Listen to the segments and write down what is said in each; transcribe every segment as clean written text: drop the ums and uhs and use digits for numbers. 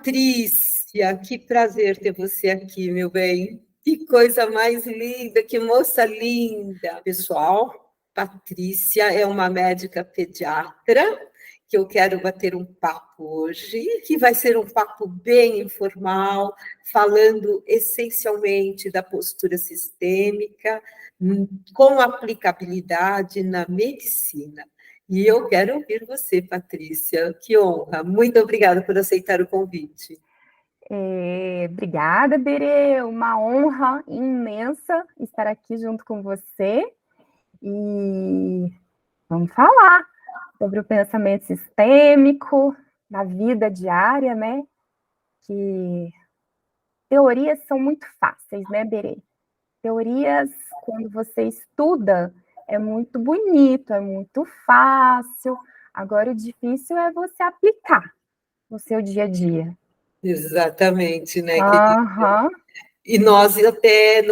Patrícia, que prazer ter você aqui, meu bem. Que coisa mais linda, que moça linda. Pessoal, Patrícia é uma médica pediatra que eu quero bater um papo hoje, que vai ser um papo bem informal, falando essencialmente da postura sistêmica, com aplicabilidade na medicina. E eu quero ouvir você, Patrícia. Que honra. Muito obrigada por aceitar o convite. Obrigada, Berê. Uma honra imensa estar aqui junto com você. E vamos falar sobre o pensamento sistêmico, na vida diária, né? Que teorias são muito fáceis, né, Berê? Teorias, quando você estuda, é muito bonito, é muito fácil. Agora, o difícil é você aplicar no seu dia a dia. Exatamente, né, querida? Aham. E nós até,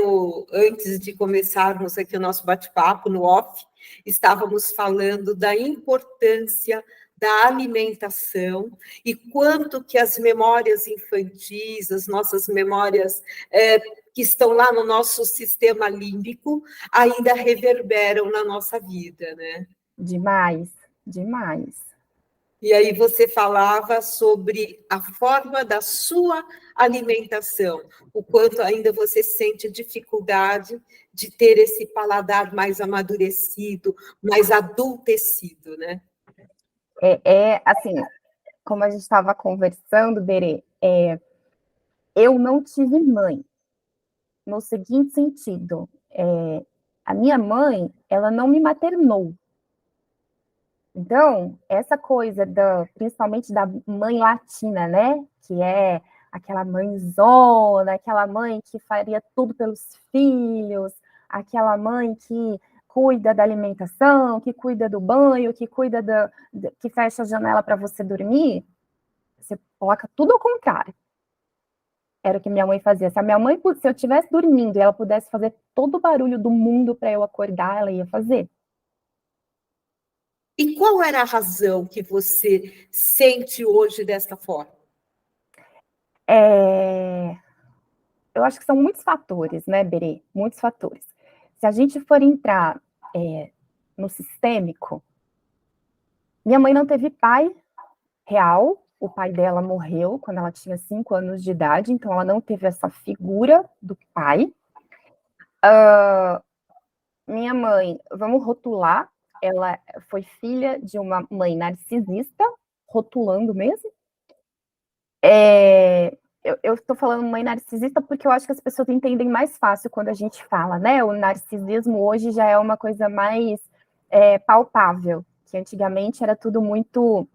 antes de começarmos aqui o nosso bate-papo, no off, estávamos falando da importância da alimentação e quanto que as memórias infantis, as nossas memórias que estão lá no nosso sistema límbico, ainda reverberam na nossa vida, né? Demais, demais. E aí você falava sobre a forma da sua alimentação, o quanto ainda você sente dificuldade de ter esse paladar mais amadurecido, mais adultecido, né? Assim, como a gente estava conversando, Berê, eu não tive mãe, no seguinte sentido, a minha mãe, ela não me maternou. Então, essa coisa, principalmente da mãe latina, né, que é aquela mãezona, aquela mãe que faria tudo pelos filhos, aquela mãe que cuida da alimentação, que cuida do banho, que cuida que fecha a janela para você dormir, você coloca tudo ao contrário. Era o que minha mãe fazia. Se eu estivesse dormindo e ela pudesse fazer todo o barulho do mundo para eu acordar, ela ia fazer. E qual era a razão que você sente hoje desta forma? Eu acho que são muitos fatores, né, Berê? Muitos fatores. Se a gente for entrar no sistêmico, minha mãe não teve pai real, o pai dela morreu quando ela tinha 5 anos de idade, então ela não teve essa figura do pai. Minha mãe, vamos rotular, ela foi filha de uma mãe narcisista, rotulando mesmo. Eu estou falando mãe narcisista porque eu acho que as pessoas entendem mais fácil quando a gente fala, né? O narcisismo hoje já é uma coisa mais palpável, que antigamente era tudo muito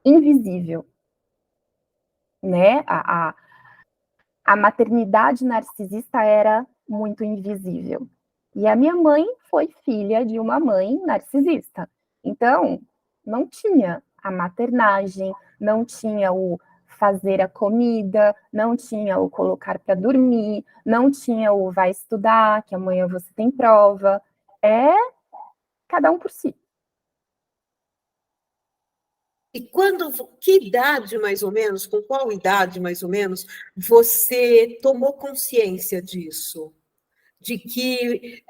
invisível, né? A maternidade narcisista era muito invisível. E a minha mãe foi filha de uma mãe narcisista. Então, não tinha a maternagem, não tinha o fazer a comida, não tinha o colocar para dormir, não tinha o vai estudar, que amanhã você tem prova. É cada um por si. E que idade, mais ou menos, com qual idade, mais ou menos, você tomou consciência disso? De que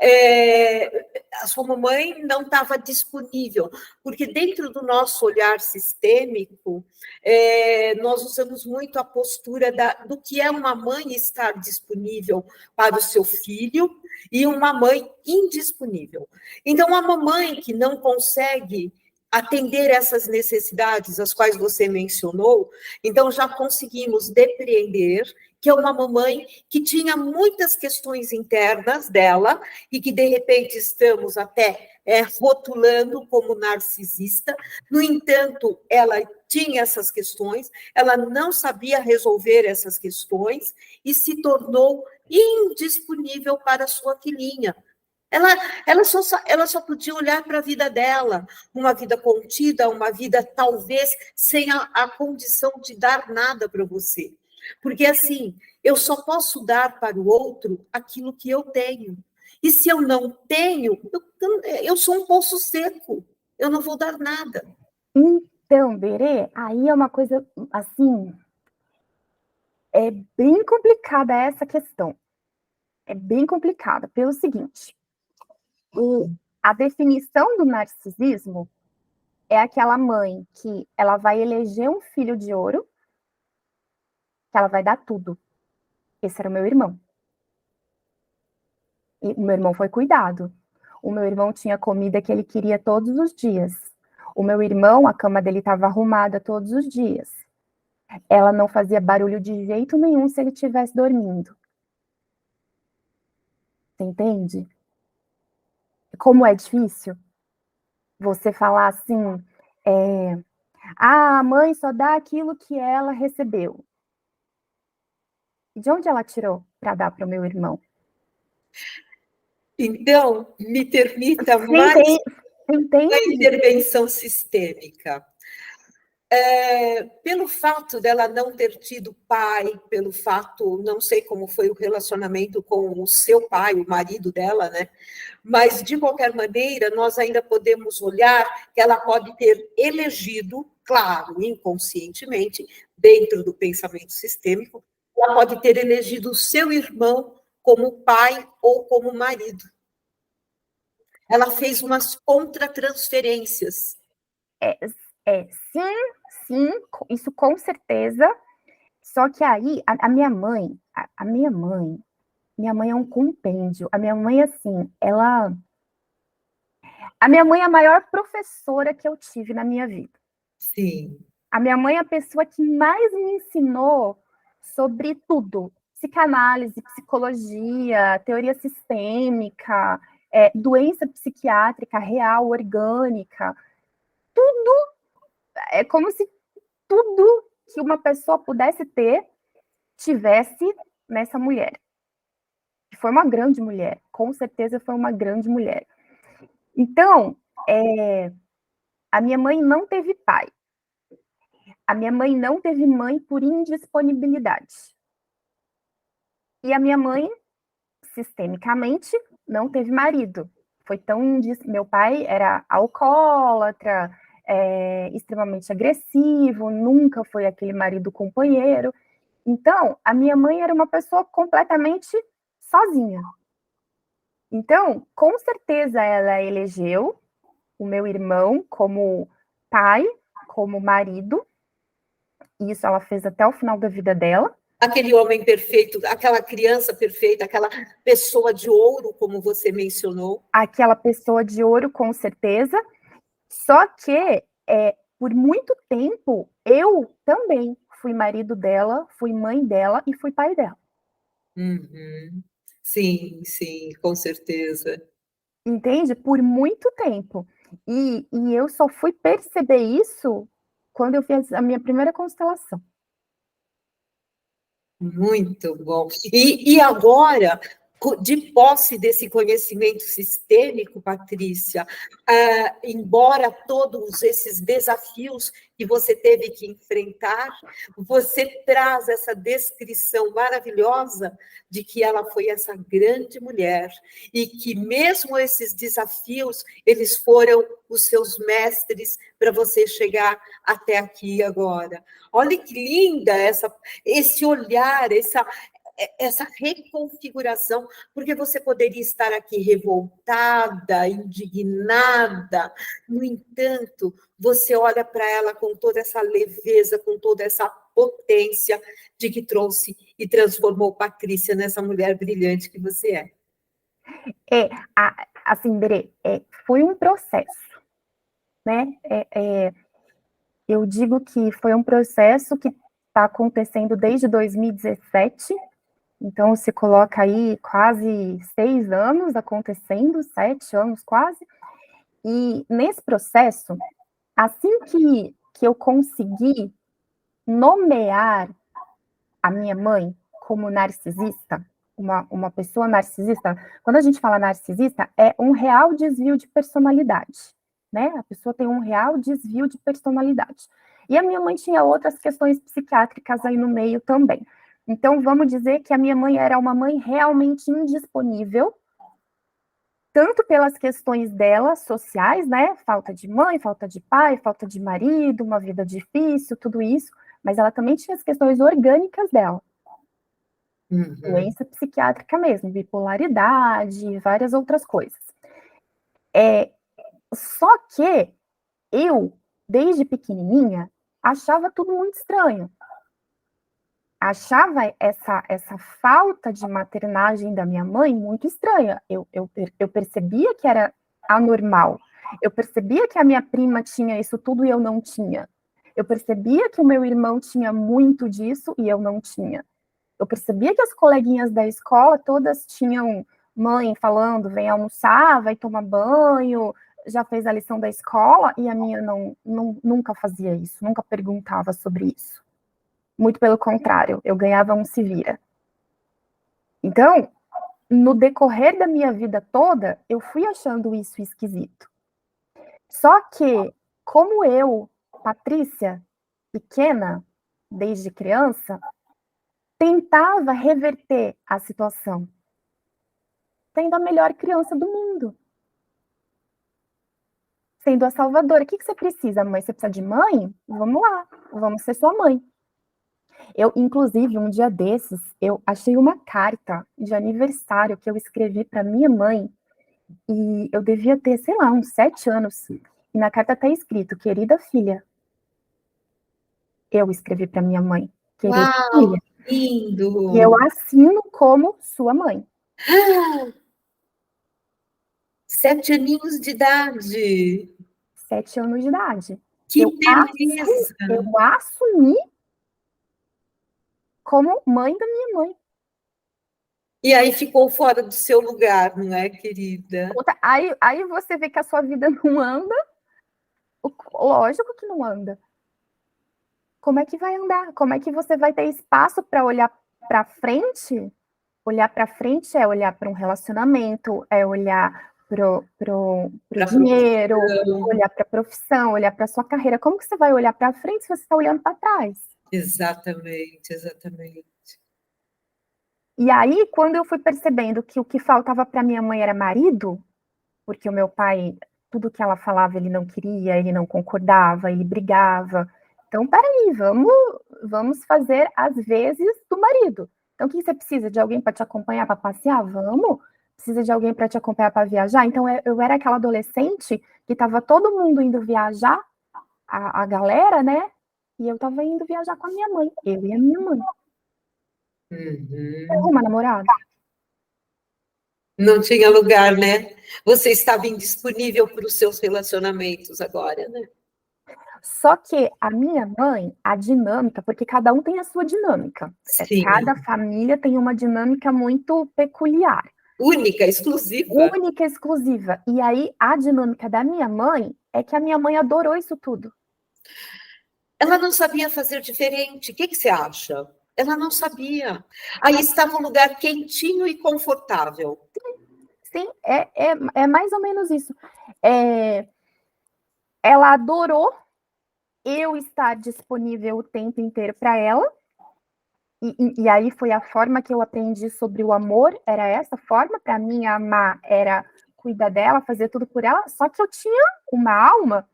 a sua mamãe não estava disponível, porque dentro do nosso olhar sistêmico, nós usamos muito a postura do que é uma mãe estar disponível para o seu filho e uma mãe indisponível. Então, uma mamãe que não consegue atender essas necessidades, as quais você mencionou, então já conseguimos depreender que é uma mamãe que tinha muitas questões internas dela e que, de repente, estamos até rotulando como narcisista. No entanto, ela tinha essas questões, ela não sabia resolver essas questões e se tornou indisponível para a sua filhinha. Ela só podia olhar para a vida dela, uma vida contida, uma vida talvez sem a condição de dar nada para você. Porque assim, eu só posso dar para o outro aquilo que eu tenho. E se eu não tenho, eu sou um poço seco, eu não vou dar nada. Então, Berê, aí é uma coisa assim, bem complicada essa questão. É bem complicada, pelo seguinte, a definição do narcisismo é aquela mãe que ela vai eleger um filho de ouro, que ela vai dar tudo. Esse era o meu irmão. E o meu irmão foi cuidado. O meu irmão tinha comida que ele queria todos os dias. O meu irmão, a cama dele estava arrumada todos os dias. Ela não fazia barulho de jeito nenhum se ele estivesse dormindo. Você entende? Como é difícil você falar assim, a mãe só dá aquilo que ela recebeu. E de onde ela tirou para dar para o meu irmão? Então, me permita mais uma intervenção sistêmica. Pelo fato dela não ter tido pai, pelo fato, não sei como foi o relacionamento com o seu pai, o marido dela, né? Mas, de qualquer maneira, nós ainda podemos olhar que ela pode ter elegido, claro, inconscientemente, dentro do pensamento sistêmico, ela pode ter elegido o seu irmão como pai ou como marido. Ela fez umas contratransferências. Sim, isso com certeza. Só que aí, a minha mãe é um compêndio. A minha mãe, assim, a minha mãe é a maior professora que eu tive na minha vida. Sim. A minha mãe é a pessoa que mais me ensinou sobre tudo. Psicanálise, psicologia, teoria sistêmica, doença psiquiátrica real, orgânica. Tudo, é como se tudo que uma pessoa pudesse ter, tivesse nessa mulher. Foi uma grande mulher, com certeza foi uma grande mulher. Então, a minha mãe não teve pai. A minha mãe não teve mãe por indisponibilidade. E a minha mãe, sistemicamente, não teve marido. Foi tão... Meu pai era alcoólatra, extremamente agressivo, nunca foi aquele marido companheiro. Então, a minha mãe era uma pessoa completamente sozinha. Então, com certeza, ela elegeu o meu irmão como pai, como marido. Isso ela fez até o final da vida dela. Aquele homem perfeito, aquela criança perfeita, aquela pessoa de ouro, como você mencionou. Aquela pessoa de ouro, com certeza. Só que, por muito tempo, eu também fui marido dela, fui mãe dela e fui pai dela. Uhum. Sim, com certeza. Entende? Por muito tempo. E eu só fui perceber isso quando eu fiz a minha primeira constelação. Muito bom. E agora, de posse desse conhecimento sistêmico, Patrícia, embora todos esses desafios que você teve que enfrentar, você traz essa descrição maravilhosa de que ela foi essa grande mulher e que mesmo esses desafios, eles foram os seus mestres para você chegar até aqui agora. Olha que linda esse olhar, essa reconfiguração, porque você poderia estar aqui revoltada, indignada, no entanto, você olha para ela com toda essa leveza, com toda essa potência de que trouxe e transformou Patrícia nessa mulher brilhante que você é. Assim, Berê, foi um processo, né? Eu digo que foi um processo que está acontecendo desde 2017, então se coloca aí quase 6 anos acontecendo, 7 anos quase, e nesse processo, assim que eu consegui nomear a minha mãe como narcisista, uma pessoa narcisista, quando a gente fala narcisista, é um real desvio de personalidade, né? A pessoa tem um real desvio de personalidade. E a minha mãe tinha outras questões psiquiátricas aí no meio também. Então, vamos dizer que a minha mãe era uma mãe realmente indisponível, tanto pelas questões dela, sociais, né? Falta de mãe, falta de pai, falta de marido, uma vida difícil, tudo isso, mas ela também tinha as questões orgânicas dela. Doença psiquiátrica mesmo, bipolaridade, várias outras coisas. Só que eu, desde pequenininha, achava tudo muito estranho. Achava essa falta de maternagem da minha mãe muito estranha. Eu percebia que era anormal. Eu percebia que a minha prima tinha isso tudo e eu não tinha. Eu percebia que o meu irmão tinha muito disso e eu não tinha. Eu percebia que as coleguinhas da escola todas tinham mãe falando, vem almoçar, vai tomar banho, já fez a lição da escola, e a minha nunca fazia isso, nunca perguntava sobre isso. Muito pelo contrário, eu ganhava um se vira. Então, no decorrer da minha vida toda, eu fui achando isso esquisito. Só que, como eu, Patrícia, pequena, desde criança, tentava reverter a situação, sendo a melhor criança do mundo. Sendo a salvadora. O que você precisa, mãe? Você precisa de mãe? Vamos lá, vamos ser sua mãe. Eu, inclusive, um dia desses, eu achei uma carta de aniversário que eu escrevi para minha mãe, e eu devia ter, sei lá, uns 7 anos. E na carta está escrito, querida filha. Eu escrevi para minha mãe, querida filha. Lindo! E eu assino como sua mãe. 7 aninhos de idade. 7 anos de idade. Que beleza! Eu assumi como mãe da minha mãe. E aí ficou fora do seu lugar, não é, querida? Aí você vê que a sua vida não anda. Lógico que não anda. Como é que vai andar? Como é que você vai ter espaço para olhar para frente? Olhar para frente é olhar para um relacionamento, é olhar pro dinheiro, olhar para a profissão, olhar para a sua carreira. Como que você vai olhar para frente se você está olhando para trás? Exatamente, exatamente. E aí, quando eu fui percebendo que o que faltava para minha mãe era marido, porque o meu pai, tudo que ela falava, ele não queria, ele não concordava, ele brigava. Então, peraí, vamos fazer as vezes do marido. Então, o que você precisa? De alguém para te acompanhar para passear? Vamos. Precisa de alguém para te acompanhar para viajar? Então, eu era aquela adolescente que estava todo mundo indo viajar, a galera, né? E eu estava indo viajar com a minha mãe, eu e a minha mãe. Uma namorada. Não tinha lugar, né? Você estava indisponível para os seus relacionamentos agora, né? Só que a minha mãe, a dinâmica, porque cada um tem a sua dinâmica. Sim. Cada família tem uma dinâmica muito peculiar. Única, exclusiva. Única, exclusiva. E aí, a dinâmica da minha mãe é que a minha mãe adorou isso tudo. Ela não sabia fazer diferente. O que você acha? Ela não sabia. Aí estava um lugar quentinho e confortável. Sim, é mais ou menos isso. Ela adorou eu estar disponível o tempo inteiro para ela. E aí foi a forma que eu aprendi sobre o amor, era essa forma. Para mim, amar era cuidar dela, fazer tudo por ela. Só que eu tinha uma alma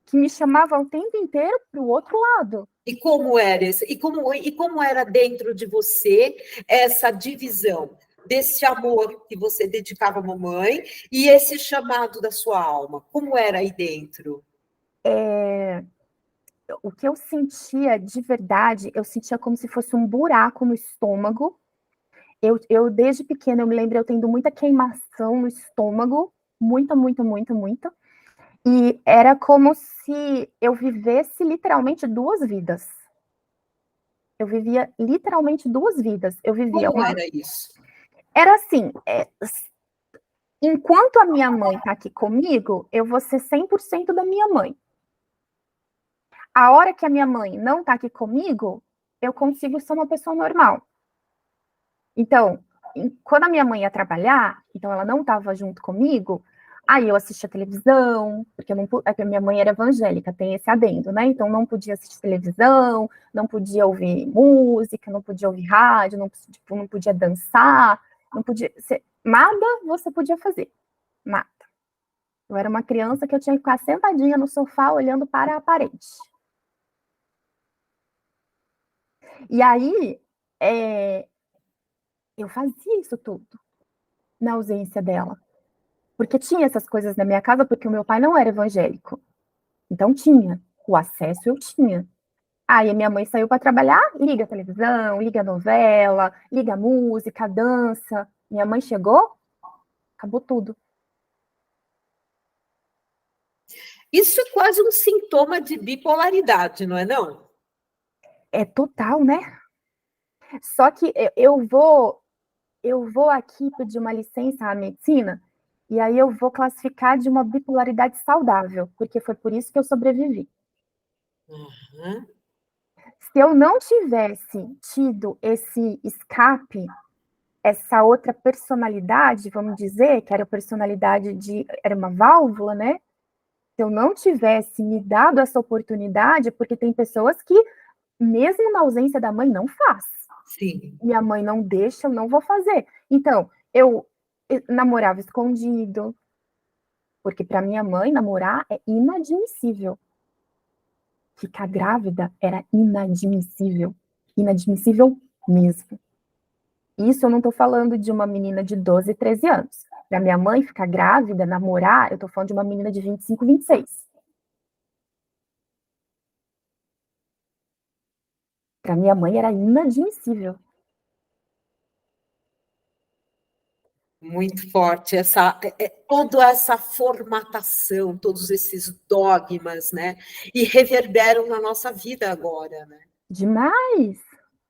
que me chamava o tempo inteiro para o outro lado. E como era isso? E como era dentro de você essa divisão desse amor que você dedicava à mamãe e esse chamado da sua alma? Como era aí dentro? O que eu sentia de verdade, eu sentia como se fosse um buraco no estômago. Eu desde pequena, eu me lembro eu tendo muita queimação no estômago, muita, muita, muita, muita. E era como se eu vivesse literalmente 2 vidas. Eu vivia literalmente 2 vidas. Eu vivia Como era isso? Era assim, enquanto a minha mãe está aqui comigo, eu vou ser 100% da minha mãe. A hora que a minha mãe não está aqui comigo, eu consigo ser uma pessoa normal. Então, quando a minha mãe ia trabalhar, então ela não estava junto comigo, aí eu assistia televisão, porque a minha mãe era evangélica, tem esse adendo, né? Então não podia assistir televisão, não podia ouvir música, não podia ouvir rádio, não podia dançar, não podia. Nada você podia fazer. Nada. Eu era uma criança que eu tinha que ficar sentadinha no sofá olhando para a parede. E aí, eu fazia isso tudo na ausência dela. Porque tinha essas coisas na minha casa, porque o meu pai não era evangélico. Então tinha. O acesso eu tinha. Aí a minha mãe saiu para trabalhar, liga a televisão, liga a novela, liga a música, a dança. Minha mãe chegou, acabou tudo. Isso é quase um sintoma de bipolaridade, não é não? É total, né? Só que eu vou aqui pedir uma licença à medicina, e aí eu vou classificar de uma bipolaridade saudável, porque foi por isso que eu sobrevivi. Uhum. Se eu não tivesse tido esse escape, essa outra personalidade, vamos dizer, que era a personalidade era uma válvula, né? Se eu não tivesse me dado essa oportunidade, porque tem pessoas que, mesmo na ausência da mãe, não faz. Sim. Minha mãe não deixa, eu não vou fazer. Então, eu namorava escondido, porque para minha mãe namorar é inadmissível. Ficar grávida era inadmissível. Inadmissível mesmo. Isso eu não estou falando de uma menina de 12, 13 anos. Para minha mãe ficar grávida, namorar, eu estou falando de uma menina de 25, 26. Para minha mãe era inadmissível. Muito forte toda essa formatação, todos esses dogmas, né? E reverberam na nossa vida agora, né? Demais!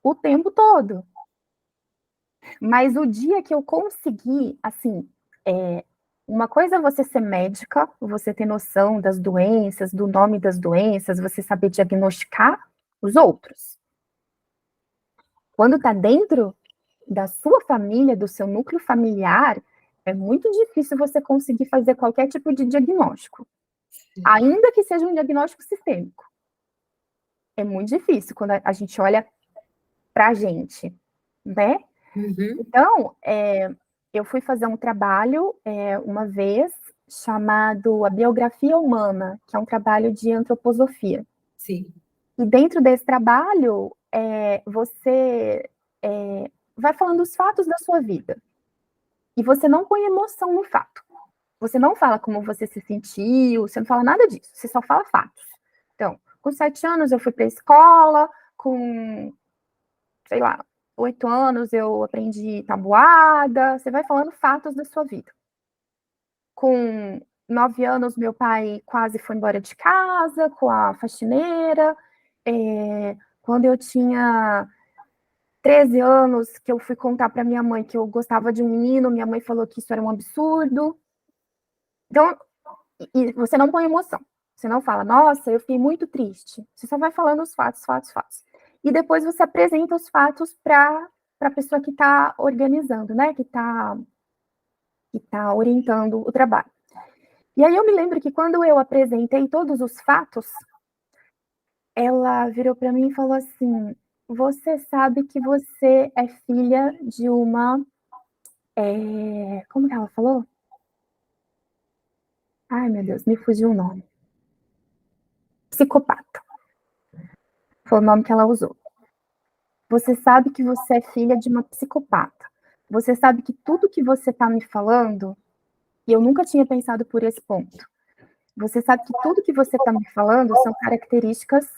O tempo todo. Mas o dia que eu consegui, assim, uma coisa é você ser médica, você ter noção das doenças, do nome das doenças, você saber diagnosticar os outros. Quando está dentro da sua família, do seu núcleo familiar, é muito difícil você conseguir fazer qualquer tipo de diagnóstico, ainda que seja um diagnóstico sistêmico. É muito difícil quando a gente olha para a gente, né? Uhum. Então, eu fui fazer um trabalho uma vez chamado A Biografia Humana, que é um trabalho de antroposofia. Sim. E dentro desse trabalho, você vai falando os fatos da sua vida. E você não põe emoção no fato. Você não fala como você se sentiu, você não fala nada disso, você só fala fatos. Então, com 7 anos eu fui para a escola, com, sei lá, 8 anos eu aprendi tabuada, você vai falando fatos da sua vida. Com 9 anos, meu pai quase foi embora de casa com a faxineira. Quando eu tinha 13 anos, que eu fui contar para minha mãe que eu gostava de um menino, minha mãe falou que isso era um absurdo. Então, e você não põe emoção. Você não fala, nossa, eu fiquei muito triste. Você só vai falando os fatos, fatos, fatos. E depois você apresenta os fatos para a pessoa que está organizando, né? Que tá orientando o trabalho. E aí eu me lembro que quando eu apresentei todos os fatos, ela virou para mim e falou assim: você sabe que você é filha de uma. Como que ela falou? Ai, meu Deus, me fugiu o nome. Psicopata. Foi o nome que ela usou. Você sabe que você é filha de uma psicopata. Você sabe que tudo que você está me falando, e eu nunca tinha pensado por esse ponto. Você sabe que tudo que você está me falando são características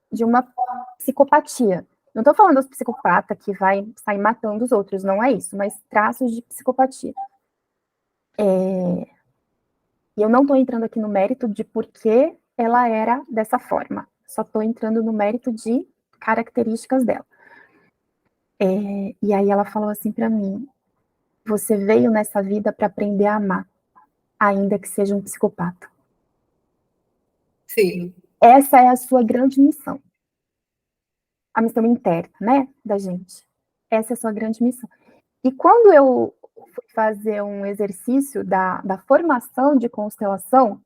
de uma psicopatia. Não estou falando dos psicopatas que vai sair matando os outros, não é isso, mas traços de psicopatia. E eu não estou entrando aqui no mérito de por que ela era dessa forma. Só estou entrando no mérito de características dela. E aí ela falou assim para mim: você veio nessa vida para aprender a amar, ainda que seja um psicopata. Sim. Essa é a sua grande missão. A missão interna, né, da gente. Essa é a sua grande missão. E quando eu fui fazer um exercício da formação de constelação,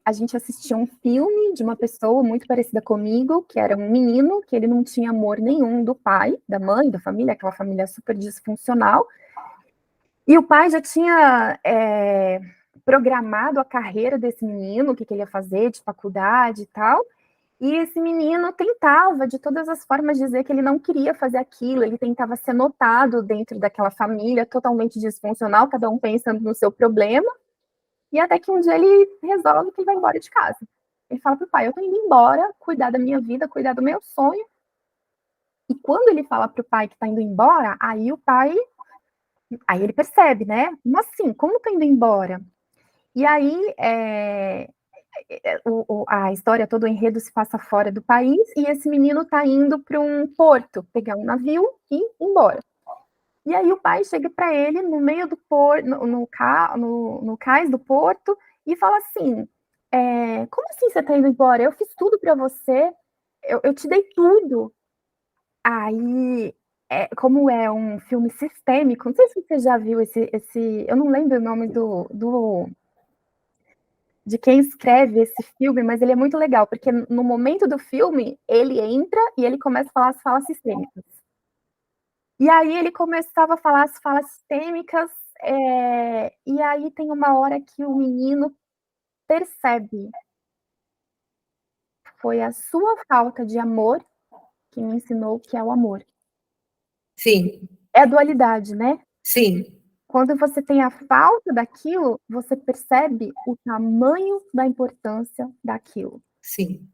a gente assistia um filme de uma pessoa muito parecida comigo, que era um menino, que ele não tinha amor nenhum do pai, da mãe, da família, aquela família super disfuncional. E o pai já tinha programado a carreira desse menino, o que ele ia fazer de faculdade e tal. E esse menino tentava, de todas as formas, dizer que ele não queria fazer aquilo, ele tentava ser notado dentro daquela família totalmente disfuncional, cada um pensando no seu problema, e até que um dia ele resolve que ele vai embora de casa. Ele fala pro pai, eu tô indo embora, cuidar da minha vida, cuidar do meu sonho. E quando ele fala pro pai que tá indo embora, aí ele percebe, né? Como assim? Como tá indo embora? E aí, a história, todo o enredo se passa fora do país e esse menino está indo para um porto, pegar um navio e ir embora. E aí o pai chega para ele no meio do porto, no cais do porto e fala assim, como assim você está indo embora? Eu fiz tudo para você, eu te dei tudo. Aí, como é um filme sistêmico, não sei se você já viu eu não lembro o nome de quem escreve esse filme, mas ele é muito legal, porque no momento do filme, ele entra e ele começa a falar as falas sistêmicas. E aí ele começava a falar as falas sistêmicas, e aí tem uma hora que o menino percebe, foi a sua falta de amor que me ensinou o que é o amor. Sim. É a dualidade, né? Sim. Quando você tem a falta daquilo, você percebe o tamanho da importância daquilo. Sim.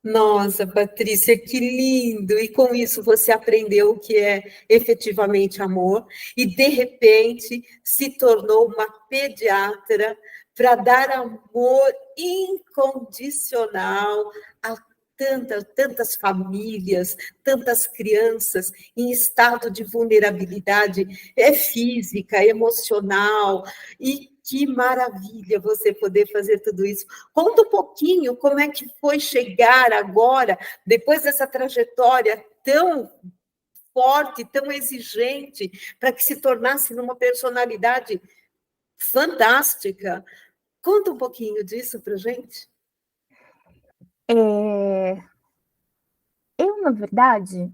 Nossa, Patrícia, que lindo! E com isso você aprendeu o que é efetivamente amor e, de repente, se tornou uma pediatra para dar amor incondicional a tantas famílias, tantas crianças em estado de vulnerabilidade física, emocional, e que maravilha você poder fazer tudo isso. Conta um pouquinho como é que foi chegar agora, depois dessa trajetória tão forte, tão exigente, para que se tornasse numa personalidade fantástica. Conta um pouquinho disso para a gente. Eu, na verdade,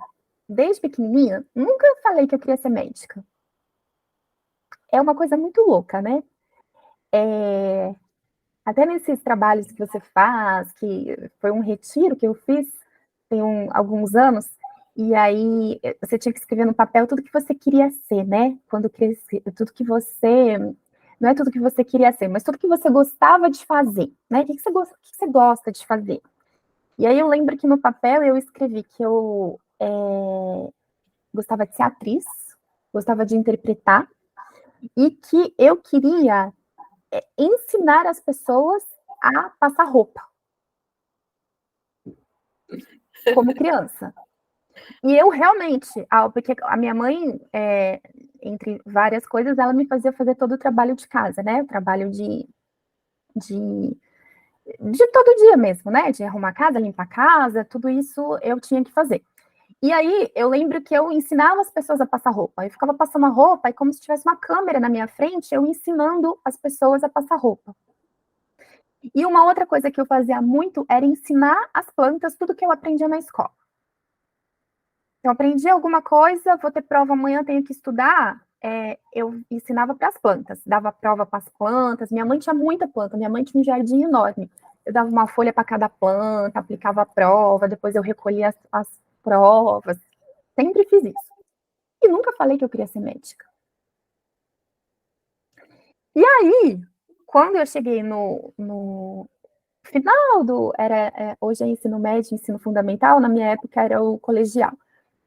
desde pequenininha, nunca falei que eu queria ser médica. É uma coisa muito louca, né? Até nesses trabalhos que você faz, que foi um retiro que eu fiz tem alguns anos, e aí você tinha que escrever no papel tudo que você queria ser, né? Quando crescer, tudo que você... Não é tudo que você queria ser, mas tudo que você gostava de fazer, né? O que você gosta de fazer? E aí eu lembro que no papel eu escrevi que eu gostava de ser atriz, gostava de interpretar, e que eu queria ensinar as pessoas a passar roupa, como criança. E eu realmente, porque a minha mãe, entre várias coisas, ela me fazia fazer todo o trabalho de casa, né? O trabalho de todo dia mesmo, né? De arrumar a casa, limpar a casa, tudo isso eu tinha que fazer. E aí, eu lembro que eu ensinava as pessoas a passar roupa. Eu ficava passando a roupa e como se tivesse uma câmera na minha frente, eu ensinando as pessoas a passar roupa. E uma outra coisa que eu fazia muito era ensinar as plantas tudo que eu aprendia na escola. Então, aprendi alguma coisa, vou ter prova amanhã, tenho que estudar, eu ensinava para as plantas, dava prova para as plantas. Minha mãe tinha muita planta, minha mãe tinha um jardim enorme. Eu dava uma folha para cada planta, aplicava a prova, depois eu recolhia as provas. Sempre fiz isso. E nunca falei que eu queria ser médica. E aí, quando eu cheguei no final hoje é ensino médio, ensino fundamental, na minha época era o colegial.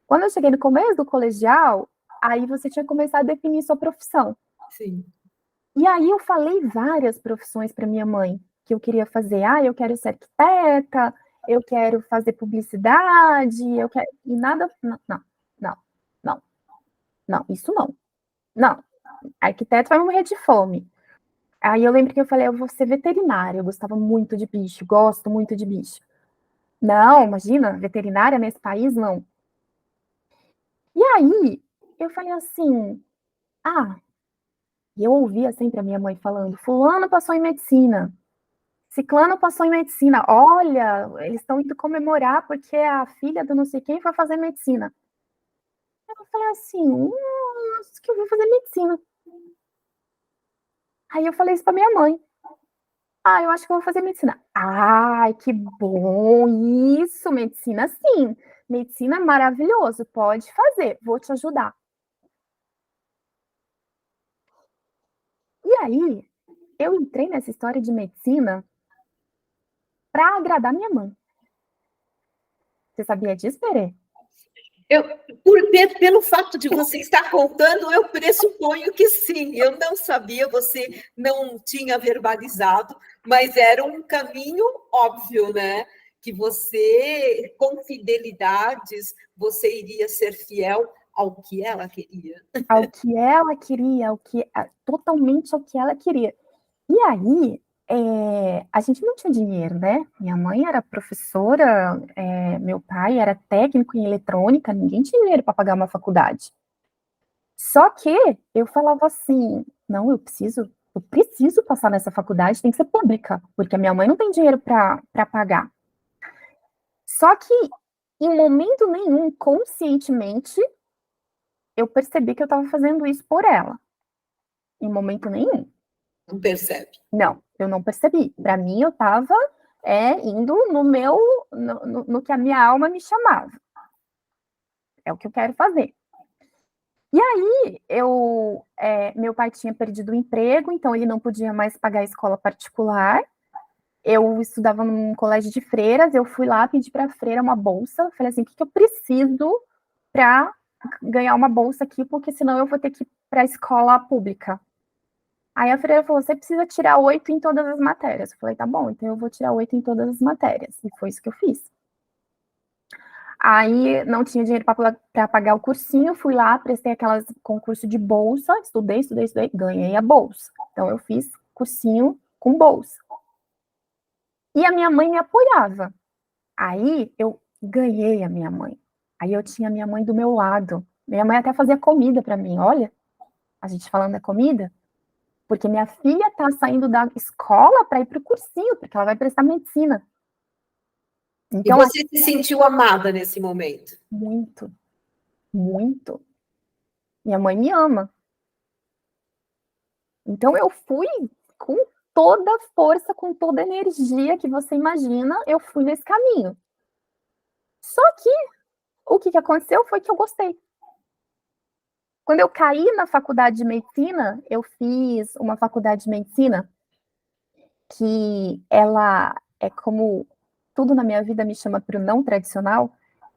Quando eu cheguei no começo do colegial, aí você tinha que começar a definir sua profissão. Sim. E aí eu falei várias profissões para minha mãe que eu queria fazer. Eu quero ser arquiteta, eu quero fazer publicidade, eu quero... E nada... Não, isso não. Não, arquiteto vai morrer de fome. Aí eu lembro que eu falei, eu vou ser veterinária, eu gostava muito de bicho, gosto muito de bicho. Não, imagina, veterinária nesse país, não. E aí, eu falei assim, e eu ouvia sempre a minha mãe falando, fulano passou em medicina, ciclano passou em medicina, olha, eles estão indo comemorar porque a filha do não sei quem foi fazer medicina. Eu falei assim, acho que eu vou fazer medicina. Aí eu falei isso pra minha mãe. Eu acho que eu vou fazer medicina. Ai, que bom! Isso, medicina sim. Medicina é maravilhoso, pode fazer, vou te ajudar. E aí, eu entrei nessa história de medicina para agradar minha mãe. Você sabia disso, Perê? Pelo fato de você estar contando, eu pressuponho que sim. Eu não sabia, você não tinha verbalizado, mas era um caminho óbvio, né? Que você, com fidelidades, você iria ser fiel ao que ela queria. Ao que ela queria, totalmente ao que ela queria. E aí, a gente não tinha dinheiro, né? Minha mãe era professora, meu pai era técnico em eletrônica, ninguém tinha dinheiro para pagar uma faculdade. Só que eu falava assim, não, eu preciso passar nessa faculdade, tem que ser pública, porque a minha mãe não tem dinheiro para pagar. Só que, em momento nenhum, conscientemente, eu percebi que eu estava fazendo isso por ela. Em momento nenhum. Não percebe? Não, eu não percebi. Para mim, eu estava indo no que a minha alma me chamava. É o que eu quero fazer. E aí, meu pai tinha perdido o emprego, então ele não podia mais pagar a escola particular. Eu estudava num colégio de freiras, eu fui lá, pedi para a freira uma bolsa, falei assim, o que eu preciso para ganhar uma bolsa aqui, porque senão eu vou ter que ir para a escola pública. Aí a freira falou, você precisa tirar 8 em todas as matérias. Eu falei, tá bom, então eu vou tirar 8 em todas as matérias. E foi isso que eu fiz. Aí não tinha dinheiro para pagar o cursinho, fui lá, prestei aquelas concurso de bolsa, estudei, ganhei a bolsa. Então eu fiz cursinho com bolsa. E a minha mãe me apoiava. Aí eu ganhei a minha mãe. Aí eu tinha a minha mãe do meu lado. Minha mãe até fazia comida para mim. Olha, a gente falando da comida, porque minha filha está saindo da escola para ir para o cursinho, porque ela vai prestar medicina. Então, e você se sentiu amada nesse momento? Muito, muito. Minha mãe me ama. Então eu fui com toda a força, com toda a energia que você imagina, eu fui nesse caminho. Só que o que aconteceu foi que eu gostei. Quando eu caí na faculdade de medicina, eu fiz uma faculdade de medicina que ela é como tudo na minha vida me chama para o não tradicional,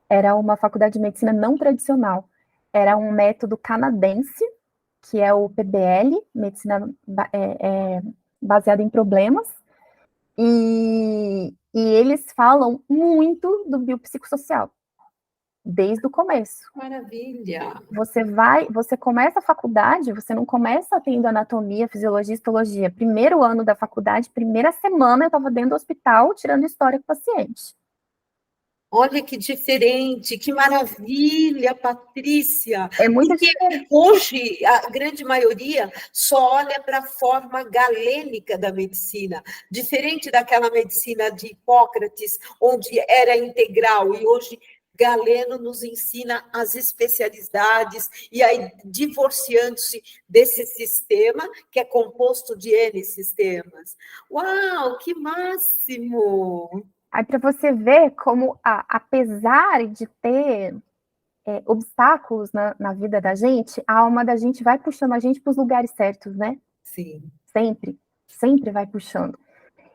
era uma faculdade de medicina não tradicional. Era um método canadense, que é o PBL, medicina baseada em problemas, e eles falam muito do biopsicossocial, desde o começo. Maravilha! Você começa a faculdade, você não começa tendo anatomia, fisiologia, histologia. Primeiro ano da faculdade, primeira semana, eu estava dentro do hospital, tirando história com o paciente. Olha que diferente, que maravilha, Patrícia. É muito diferente. Hoje, a grande maioria só olha para a forma galênica da medicina, diferente daquela medicina de Hipócrates, onde era integral, e hoje Galeno nos ensina as especialidades, e aí divorciando-se desse sistema, que é composto de N sistemas. Uau, que máximo! Aí para você ver como, apesar de ter obstáculos na vida da gente, a alma da gente vai puxando a gente para os lugares certos, né? Sim. Sempre vai puxando.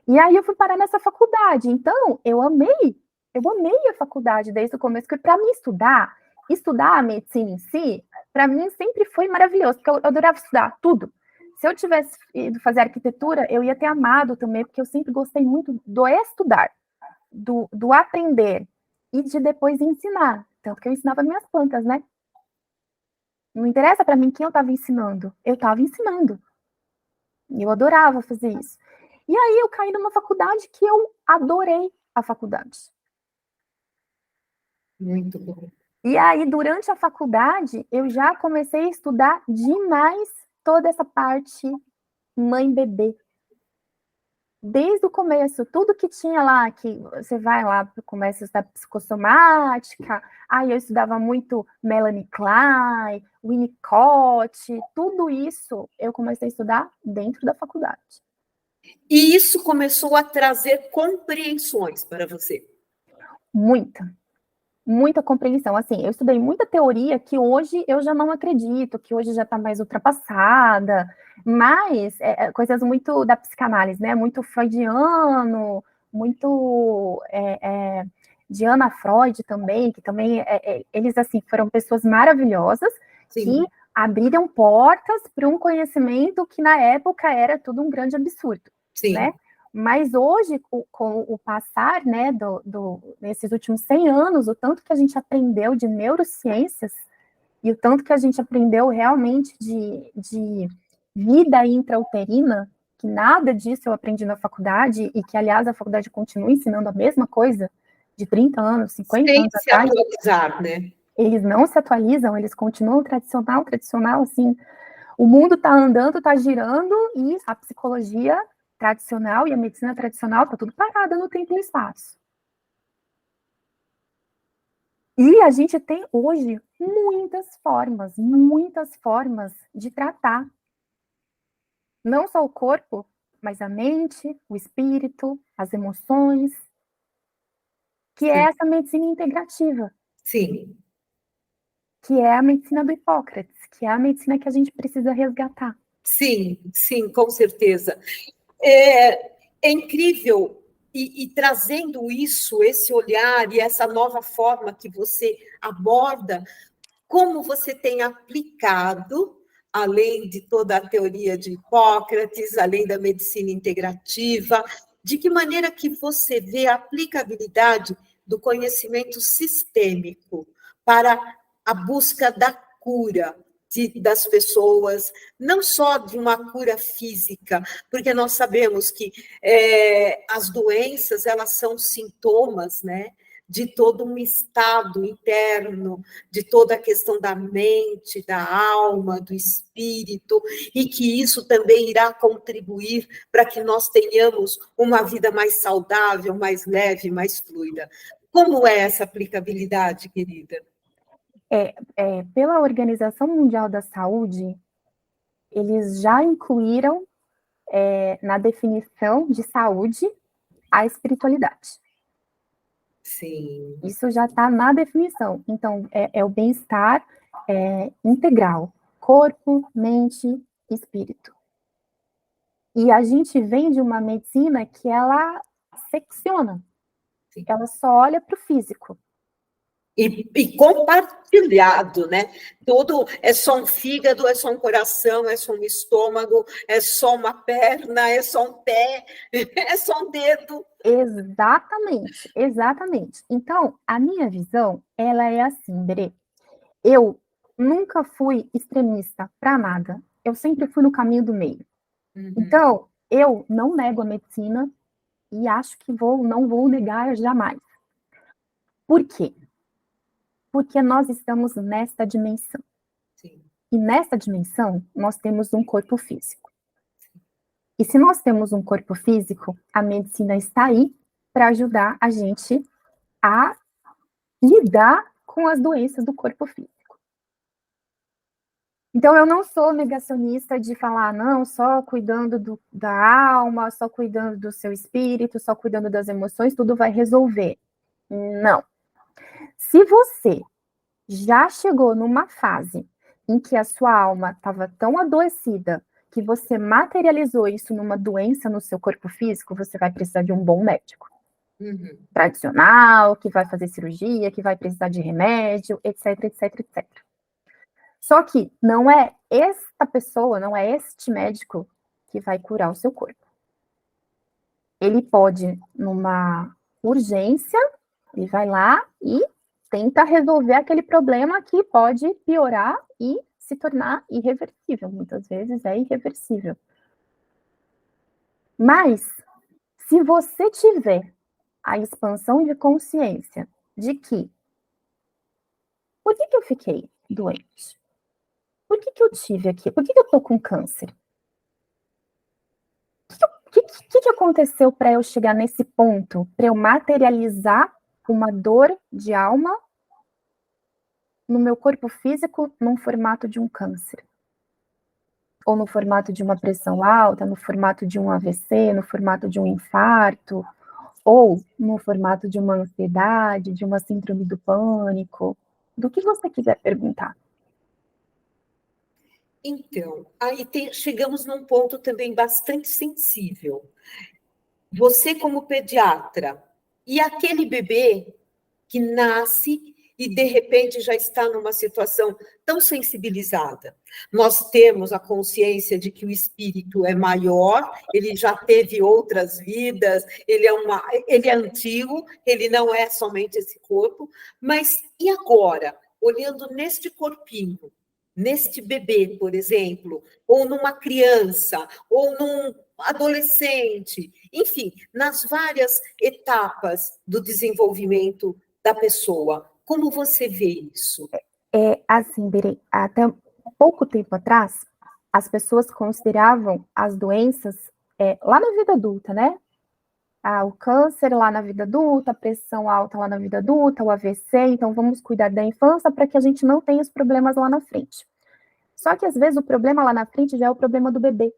E aí eu fui parar nessa faculdade. Então, eu amei a faculdade desde o começo, porque para mim estudar a medicina em si, para mim sempre foi maravilhoso, porque eu adorava estudar tudo. Se eu tivesse ido fazer arquitetura, eu ia ter amado também, porque eu sempre gostei muito do estudar, do aprender e de depois ensinar. Tanto que eu ensinava minhas plantas, né? Não interessa para mim quem eu estava ensinando, eu estava ensinando. E eu adorava fazer isso. E aí eu caí numa faculdade que eu adorei a faculdade. Muito bom. E aí, durante a faculdade, eu já comecei a estudar demais toda essa parte mãe-bebê. Desde o começo, tudo que tinha lá, que você vai lá, começa a estudar psicossomática, aí eu estudava muito Melanie Klein, Winnicott, tudo isso eu comecei a estudar dentro da faculdade. E isso começou a trazer compreensões para você. Muita compreensão. Assim, eu estudei muita teoria que hoje eu já não acredito, que hoje já está mais ultrapassada, mas coisas muito da psicanálise, né? Muito freudiano, muito de Ana Freud também, que também eles assim foram pessoas maravilhosas. Sim. Que abriram portas para um conhecimento que na época era tudo um grande absurdo. Sim. Né? Mas hoje, com o passar, né, nesses últimos 100 anos, o tanto que a gente aprendeu de neurociências e o tanto que a gente aprendeu realmente de vida intrauterina, que nada disso eu aprendi na faculdade, e que, aliás, a faculdade continua ensinando a mesma coisa de 30 anos, 50 anos atrás. Sem se atualizar, né? Eles não se atualizam, eles continuam tradicional, assim. O mundo está andando, está girando, e a psicologia tradicional e a medicina tradicional está tudo parada no tempo e no espaço. E a gente tem hoje muitas formas de tratar. Não só o corpo, mas a mente, o espírito, as emoções, que é essa medicina integrativa. Sim. Que é a medicina do Hipócrates, que é a medicina que a gente precisa resgatar. Sim, com certeza. É incrível, e trazendo isso, esse olhar e essa nova forma que você aborda, como você tem aplicado, além de toda a teoria de Hipócrates, além da medicina integrativa, de que maneira que você vê a aplicabilidade do conhecimento sistêmico para a busca da cura das pessoas, não só de uma cura física, porque nós sabemos que as doenças, elas são sintomas, né, de todo um estado interno, de toda a questão da mente, da alma, do espírito, e que isso também irá contribuir para que nós tenhamos uma vida mais saudável, mais leve, mais fluida. Como é essa aplicabilidade, querida? Pela Organização Mundial da Saúde, eles já incluíram na definição de saúde a espiritualidade. Sim. Isso já está na definição. Então, é o bem-estar integral, corpo, mente, espírito. E a gente vem de uma medicina que ela secciona. Sim. Ela só olha para o físico. E compartilhado, né? Tudo é só um fígado, é só um coração, é só um estômago, é só uma perna, é só um pé, é só um dedo. Exatamente. Então, a minha visão, ela é assim, Berê. Eu nunca fui extremista para nada. Eu sempre fui no caminho do meio. Uhum. Então, eu não nego a medicina e acho que não vou negar jamais. Por quê? Porque nós estamos nesta dimensão. Sim. E nesta dimensão, nós temos um corpo físico. E se nós temos um corpo físico, a medicina está aí para ajudar a gente a lidar com as doenças do corpo físico. Então, eu não sou negacionista de falar, não, só cuidando da alma, só cuidando do seu espírito, só cuidando das emoções, tudo vai resolver. Não. Se você já chegou numa fase em que a sua alma estava tão adoecida que você materializou isso numa doença no seu corpo físico, você vai precisar de um bom médico. Uhum. Tradicional, que vai fazer cirurgia, que vai precisar de remédio, etc. Só que não é esta pessoa, não é este médico que vai curar o seu corpo. Ele pode, numa urgência, ele vai lá e tenta resolver aquele problema que pode piorar e se tornar irreversível. Muitas vezes é irreversível. Mas, se você tiver a expansão de consciência de que por que eu fiquei doente? Por que eu tive aqui? Por que eu tô com câncer? O que aconteceu para eu chegar nesse ponto? Para eu materializar uma dor de alma no meu corpo físico num formato de um câncer? ou no formato de uma pressão alta, no formato de um AVC, no formato de um infarto, ou no formato de uma ansiedade, de uma síndrome do pânico, do que você quiser perguntar. Então, aí chegamos num ponto também bastante sensível. Você, como pediatra, e aquele bebê que nasce e, de repente, já está numa situação tão sensibilizada. Nós temos a consciência de que o espírito é maior, ele já teve outras vidas, ele é antigo, ele não é somente esse corpo, mas e agora? Olhando neste corpinho, neste bebê, por exemplo, ou numa criança, ou num adolescente, enfim, nas várias etapas do desenvolvimento da pessoa. Como você vê isso? Assim, Berê, até pouco tempo atrás, as pessoas consideravam as doenças lá na vida adulta, né? O câncer lá na vida adulta, a pressão alta lá na vida adulta, o AVC, então vamos cuidar da infância para que a gente não tenha os problemas lá na frente. Só que às vezes o problema lá na frente já é o problema do bebê.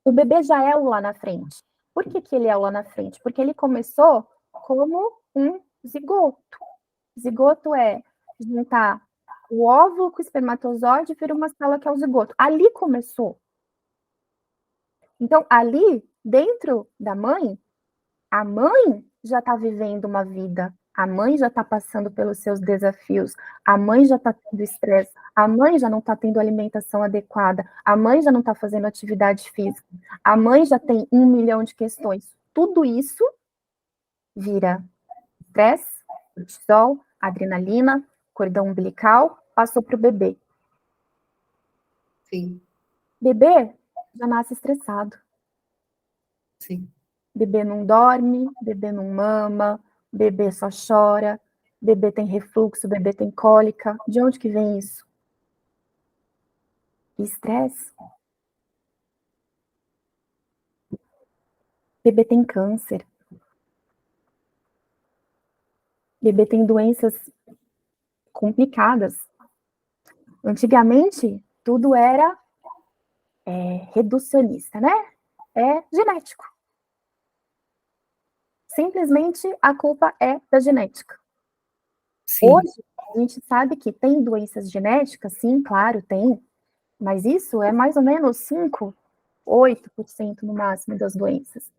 O bebê já é o lá na frente. Por que ele é o lá na frente? Porque ele começou como um zigoto. Zigoto é juntar o óvulo com o espermatozoide e vira uma célula que é o zigoto. Ali começou. Então, ali, dentro da mãe, a mãe já está vivendo uma vida, a mãe já está passando pelos seus desafios, a mãe já está tendo estresse, a mãe já não está tendo alimentação adequada, a mãe já não está fazendo atividade física, a mãe já tem 1 milhão de questões. Tudo isso vira estresse, cortisol, adrenalina, cordão umbilical, passou para o bebê. Sim. Bebê já nasce estressado. Sim. Bebê não dorme, bebê não mama, bebê só chora, bebê tem refluxo, bebê tem cólica. De onde que vem isso? Estresse. Bebê tem câncer. Bebê tem doenças complicadas. Antigamente, tudo era reducionista, né? É genético. Simplesmente a culpa é da genética. Sim. Hoje, a gente sabe que tem doenças genéticas, sim, claro, tem, mas isso é mais ou menos 5, 8% no máximo das doenças.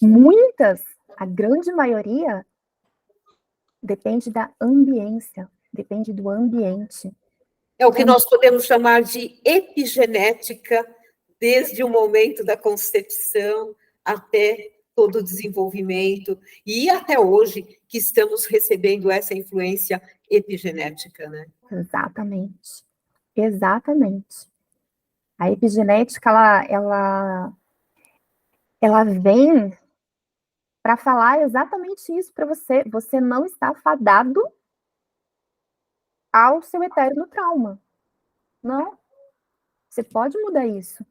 Muitas, a grande maioria, depende da ambiência, depende do ambiente. É o que nós podemos chamar de epigenética, desde o momento da concepção até todo o desenvolvimento, e até hoje que estamos recebendo essa influência epigenética, né? Exatamente. Exatamente. A epigenética, ela vem para falar exatamente isso para você. Você não está fadado ao seu eterno trauma. Não. Você pode mudar isso.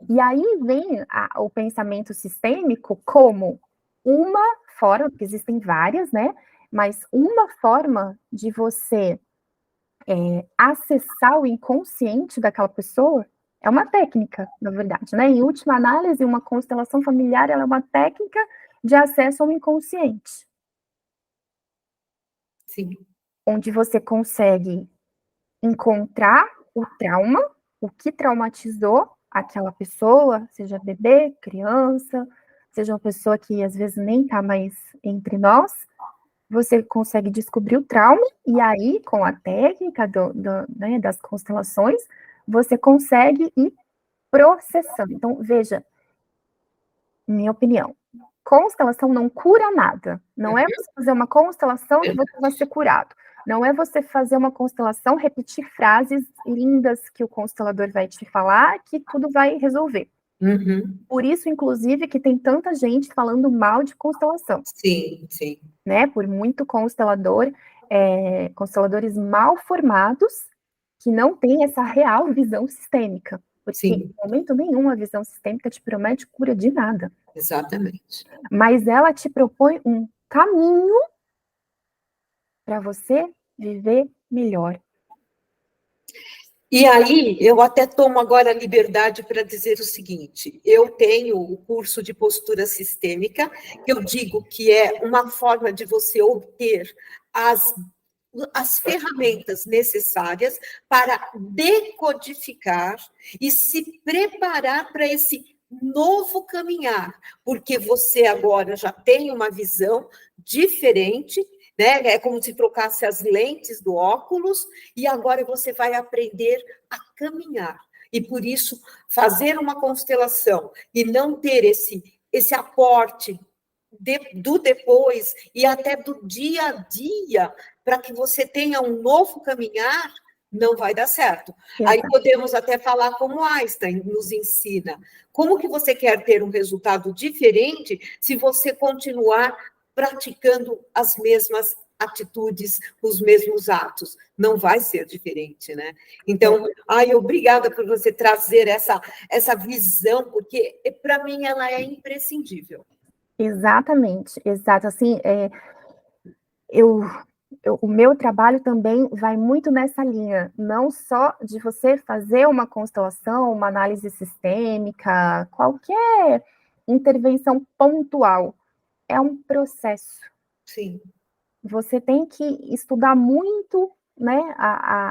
E aí vem o pensamento sistêmico como uma forma, porque existem várias, né? Mas uma forma de você acessar o inconsciente daquela pessoa é uma técnica, na verdade, né? Em última análise, uma constelação familiar ela é uma técnica de acesso ao inconsciente. Sim. Onde você consegue encontrar o trauma, o que traumatizou aquela pessoa, seja bebê, criança, seja uma pessoa que às vezes nem está mais entre nós, você consegue descobrir o trauma, e aí, com a técnica né, das constelações, você consegue ir processando. Então, veja, minha opinião, constelação não cura nada. Não é você fazer uma constelação que você vai ser curado. Não é você fazer uma constelação, repetir frases lindas que o constelador vai te falar, que tudo vai resolver. Uhum. Por isso, inclusive, que tem tanta gente falando mal de constelação. Sim, sim. Né? Por muito constelador, consteladores mal formados, que não têm essa real visão sistêmica. Porque Sim. em momento nenhum a visão sistêmica te promete cura de nada. Exatamente. Mas ela te propõe um caminho para você viver melhor. E aí, eu até tomo agora a liberdade para dizer o seguinte: eu tenho o curso de postura sistêmica, que eu digo que é uma forma de você obter as ferramentas necessárias para decodificar e se preparar para esse novo caminhar, porque você agora já tem uma visão diferente, né? É como se trocasse as lentes do óculos e agora você vai aprender a caminhar. E por isso, fazer uma constelação e não ter esse aporte do depois e até do dia a dia, para que você tenha um novo caminhar, não vai dar certo. Aí podemos até falar como Einstein nos ensina. Como que você quer ter um resultado diferente se você continuar praticando as mesmas atitudes, os mesmos atos? Não vai ser diferente, né? Então, obrigada por você trazer essa visão, porque para mim ela é imprescindível. Exatamente, exato. Assim, o meu trabalho também vai muito nessa linha, não só de você fazer uma constelação, uma análise sistêmica, qualquer intervenção pontual, é um processo. Sim. Você tem que estudar muito, né,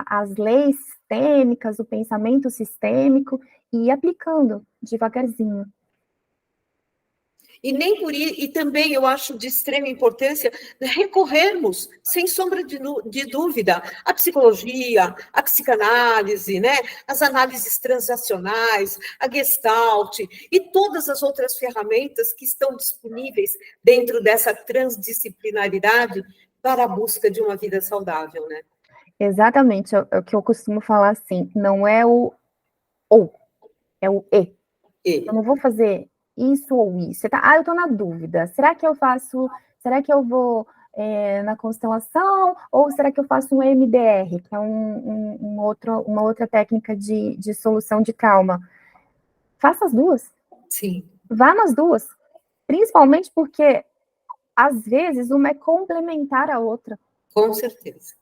as leis sistêmicas, o pensamento sistêmico, e ir aplicando devagarzinho. E também eu acho de extrema importância recorrermos, sem sombra de dúvida, à psicologia, à psicanálise, né? As análises transacionais, a Gestalt e todas as outras ferramentas que estão disponíveis dentro dessa transdisciplinaridade para a busca de uma vida saudável, né? Exatamente, é o que eu costumo falar assim, não é o ou, é o e. Eu não vou fazer isso ou isso. Eu estou na dúvida. Será que eu vou na constelação ou será que eu faço um EMDR, que é uma outra técnica de solução de trauma? Faça as duas. Sim. Vá nas duas. Principalmente porque, às vezes, uma é complementar a outra. Com certeza.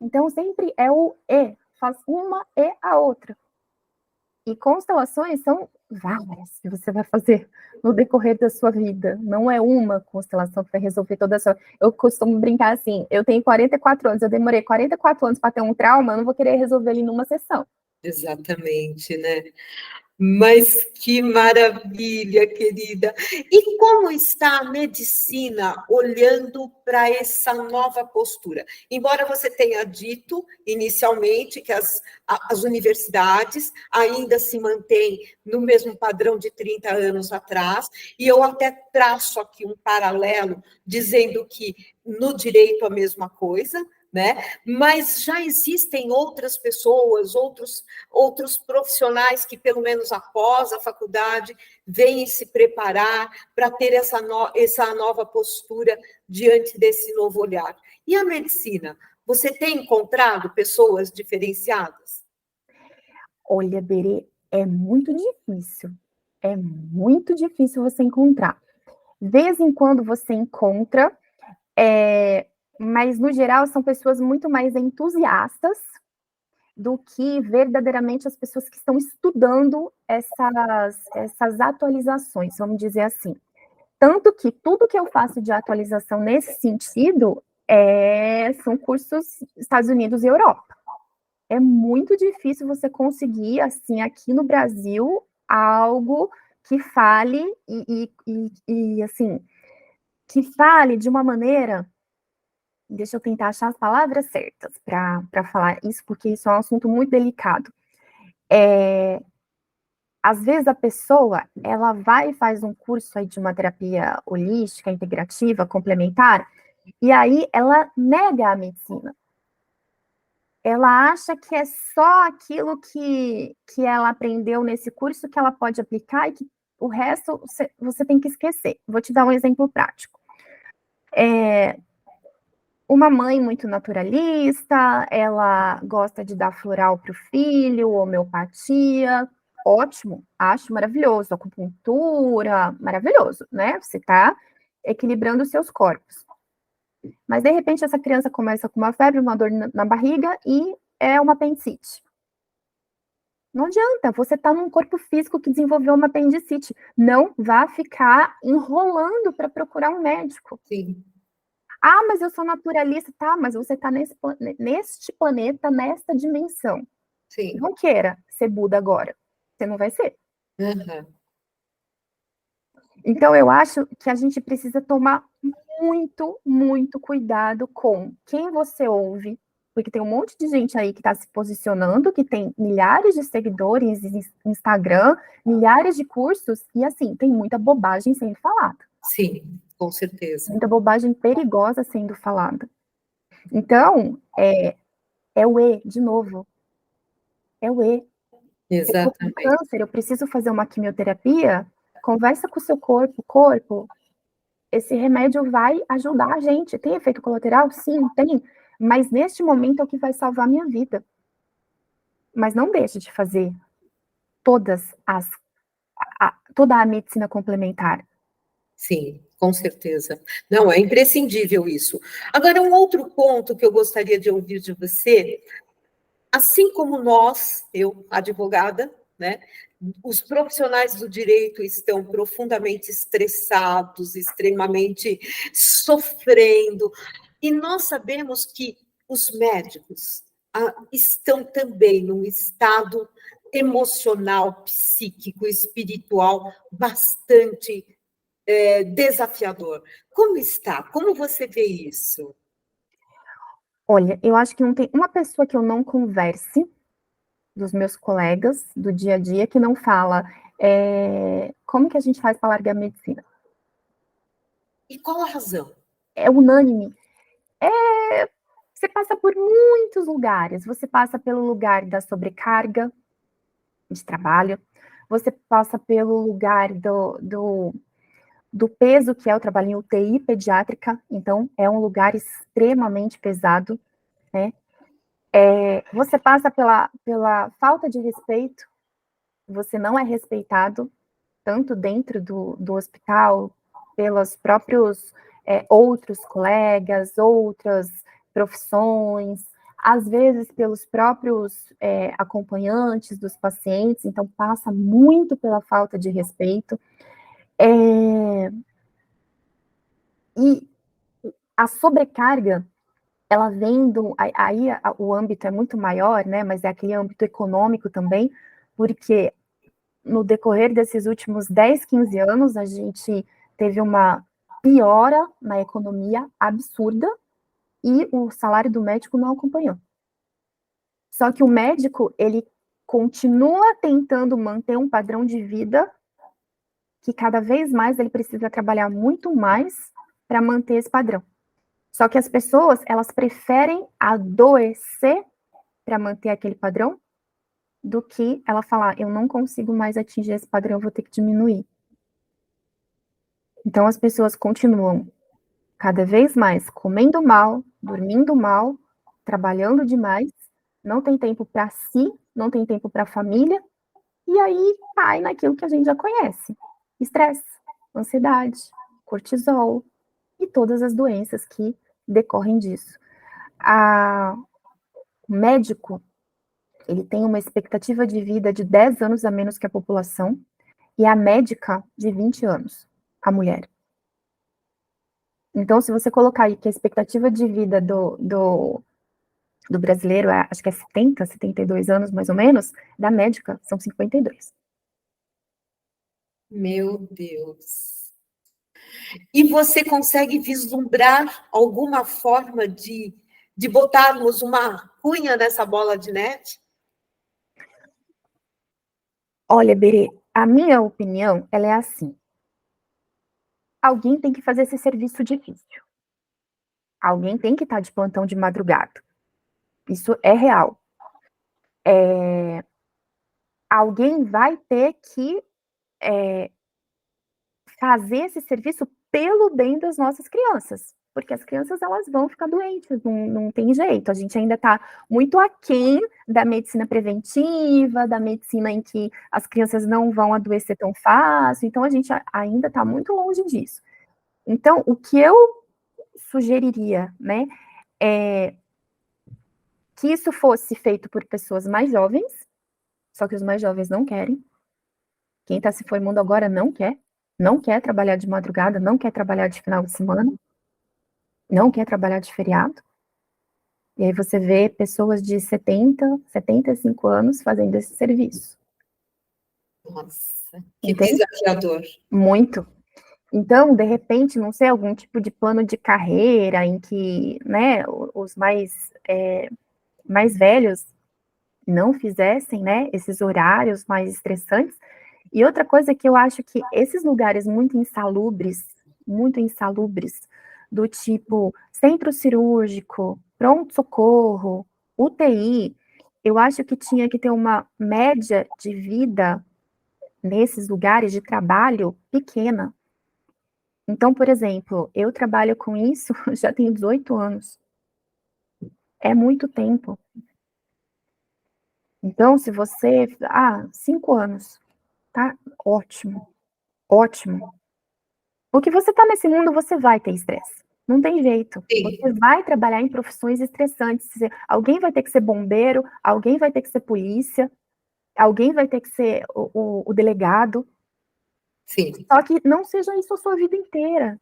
Então, sempre é o e. Faz uma e a outra. E constelações são várias que você vai fazer no decorrer da sua vida. Não é uma constelação que vai resolver toda a sua... Eu costumo brincar assim, eu tenho 44 anos, eu demorei 44 anos para ter um trauma, eu não vou querer resolver ele numa sessão. Exatamente, né? Mas que maravilha, querida! E como está a medicina olhando para essa nova postura? Embora você tenha dito inicialmente que as universidades ainda se mantêm no mesmo padrão de 30 anos atrás, e eu até traço aqui um paralelo, dizendo que no direito a mesma coisa, né? Mas já existem outras pessoas, outros profissionais que, pelo menos após a faculdade, vêm se preparar para ter essa nova postura diante desse novo olhar. E a medicina? Você tem encontrado pessoas diferenciadas? Olha, Berê, é muito difícil. É muito difícil você encontrar. De vez em quando você encontra, mas, no geral, são pessoas muito mais entusiastas do que verdadeiramente as pessoas que estão estudando essas atualizações, vamos dizer assim. Tanto que tudo que eu faço de atualização nesse sentido são cursos Estados Unidos e Europa. É muito difícil você conseguir, assim, aqui no Brasil, algo que fale assim, que fale de uma maneira... Deixa eu tentar achar as palavras certas para falar isso, porque isso é um assunto muito delicado. Às vezes a pessoa, ela vai e faz um curso aí de uma terapia holística, integrativa, complementar, e aí ela nega a medicina. Ela acha que é só aquilo que ela aprendeu nesse curso que ela pode aplicar e que o resto você tem que esquecer. Vou te dar um exemplo prático. Uma mãe muito naturalista, ela gosta de dar floral para o filho, homeopatia, ótimo, acho maravilhoso, acupuntura, maravilhoso, né? Você está equilibrando os seus corpos. Mas, de repente, essa criança começa com uma febre, uma dor na barriga e é uma apendicite. Não adianta, você está num corpo físico que desenvolveu uma apendicite. Não vá ficar enrolando para procurar um médico. Sim. Ah, mas eu sou naturalista, tá? Mas você está neste planeta, nesta dimensão. Sim. Não queira ser Buda agora. Você não vai ser. Uhum. Então, eu acho que a gente precisa tomar muito, muito cuidado com quem você ouve, porque tem um monte de gente aí que está se posicionando, que tem milhares de seguidores no Instagram, milhares de cursos, e assim, tem muita bobagem sendo falada. Sim, com certeza. Muita bobagem perigosa sendo falada. Então, é o E, de novo. É o E. Eu tô com Exatamente. câncer, eu preciso fazer uma quimioterapia? Conversa com o seu corpo, esse remédio vai ajudar a gente. Tem efeito colateral? Sim, tem. Mas neste momento é o que vai salvar a minha vida. Mas não deixe de fazer toda a medicina complementar. Sim, com certeza. Não, é imprescindível isso. Agora, um outro ponto que eu gostaria de ouvir de você, assim como nós, eu, advogada, né, os profissionais do direito estão profundamente estressados, extremamente sofrendo, e nós sabemos que os médicos estão também num estado emocional, psíquico, espiritual bastante desafiador. Como está? Como você vê isso? Olha, eu acho que não tem uma pessoa que eu não converse, dos meus colegas do dia a dia, que não fala como que a gente faz para largar a medicina. E qual a razão? É unânime. Você passa por muitos lugares. Você passa pelo lugar da sobrecarga de trabalho, você passa pelo lugar do peso que é o trabalho em UTI pediátrica, então é um lugar extremamente pesado, né? Você passa pela falta de respeito, você não é respeitado, tanto dentro do hospital, pelos próprios outros colegas, outras profissões, às vezes pelos próprios acompanhantes dos pacientes, então passa muito pela falta de respeito. E a sobrecarga, ela vem o âmbito é muito maior, né, mas é aquele âmbito econômico também, porque no decorrer desses últimos 10, 15 anos, a gente teve uma piora na economia absurda e o salário do médico não acompanhou. Só que o médico, ele continua tentando manter um padrão de vida que cada vez mais ele precisa trabalhar muito mais para manter esse padrão. Só que as pessoas, elas preferem adoecer para manter aquele padrão do que ela falar, eu não consigo mais atingir esse padrão, eu vou ter que diminuir. Então as pessoas continuam cada vez mais comendo mal, dormindo mal, trabalhando demais, não tem tempo para si, não tem tempo para a família, e aí cai naquilo que a gente já conhece: estresse, ansiedade, cortisol e todas as doenças que decorrem disso. O médico, ele tem uma expectativa de vida de 10 anos a menos que a população, e a médica de 20 anos, a mulher. Então, se você colocar aí que a expectativa de vida do brasileiro, acho que é 70, 72 anos mais ou menos, da médica são 52. Meu Deus. E você consegue vislumbrar alguma forma de botarmos uma cunha nessa bola de neve? Olha, Berê, a minha opinião, ela é assim: alguém tem que fazer esse serviço difícil. Alguém tem que estar de plantão de madrugada. Isso é real. Alguém vai ter que fazer esse serviço pelo bem das nossas crianças, porque as crianças, elas vão ficar doentes, não tem jeito. A gente ainda está muito aquém da medicina preventiva, da medicina em que as crianças não vão adoecer tão fácil, então a gente ainda está muito longe disso. Então, o que eu sugeriria, né, é que isso fosse feito por pessoas mais jovens, Só que os mais jovens não querem. Quem está se formando agora não quer trabalhar de madrugada, não quer trabalhar de final de semana, não quer trabalhar de feriado. E aí você vê pessoas de 75 anos fazendo esse serviço. Nossa, que Entende? desafiador. Muito. Então, de repente, não sei, algum tipo de plano de carreira em que, né, os mais velhos não fizessem, né, esses horários mais estressantes. E outra coisa que eu acho que esses lugares muito insalubres, do tipo centro cirúrgico, pronto-socorro, UTI, eu acho que tinha que ter uma média de vida nesses lugares de trabalho pequena. Então, por exemplo, eu trabalho com isso já tenho 18 anos. É muito tempo. Então, se você. 5 anos. Tá ótimo. Ótimo. Porque você tá nesse mundo, você vai ter estresse. Não tem jeito. Sim, Você vai trabalhar em profissões estressantes. Alguém vai ter que ser bombeiro, alguém vai ter que ser polícia, alguém vai ter que ser o delegado. sim, Só que não seja isso a sua vida inteira.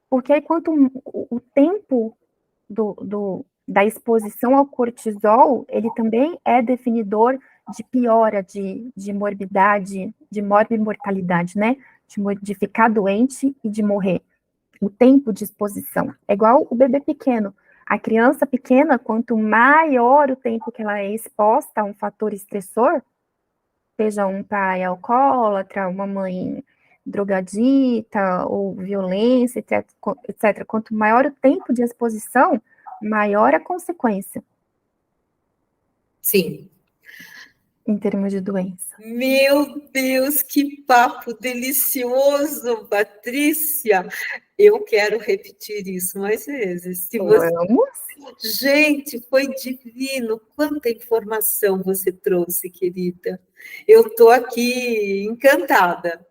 Porque aí, quanto o tempo da exposição ao cortisol, ele também é definidor de piora de morbidade, de morbimortalidade, né? De ficar doente e de morrer. O tempo de exposição. É igual o bebê pequeno. A criança pequena, quanto maior o tempo que ela é exposta a um fator estressor, seja um pai alcoólatra, uma mãe drogadita ou violência, etc. Quanto maior o tempo de exposição, maior a consequência sim. em termos de doença. Meu Deus, que papo delicioso, Patrícia. Eu quero repetir isso mais vezes. Se você... Vamos? Gente, foi divino. Quanta informação você trouxe, querida. Eu estou aqui encantada.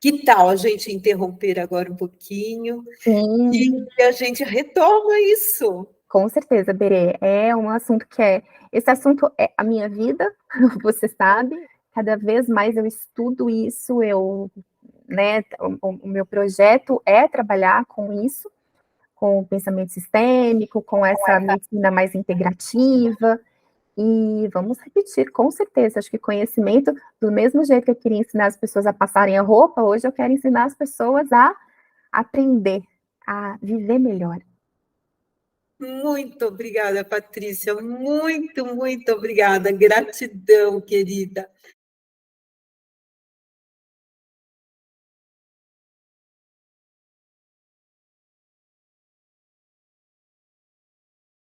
Que tal a gente interromper agora um pouquinho Sim, e a gente retoma isso? com certeza, Berê. É um assunto que é. Esse assunto é a minha vida, você sabe. Cada vez mais eu estudo isso, né, o meu projeto é trabalhar com isso, com o pensamento sistêmico, com essa medicina mais integrativa. E vamos repetir, com certeza. Acho que conhecimento, do mesmo jeito que eu queria ensinar as pessoas a passarem a roupa, hoje eu quero ensinar as pessoas a aprender, a viver melhor. Muito obrigada, Patrícia. Muito, muito obrigada. Gratidão, querida.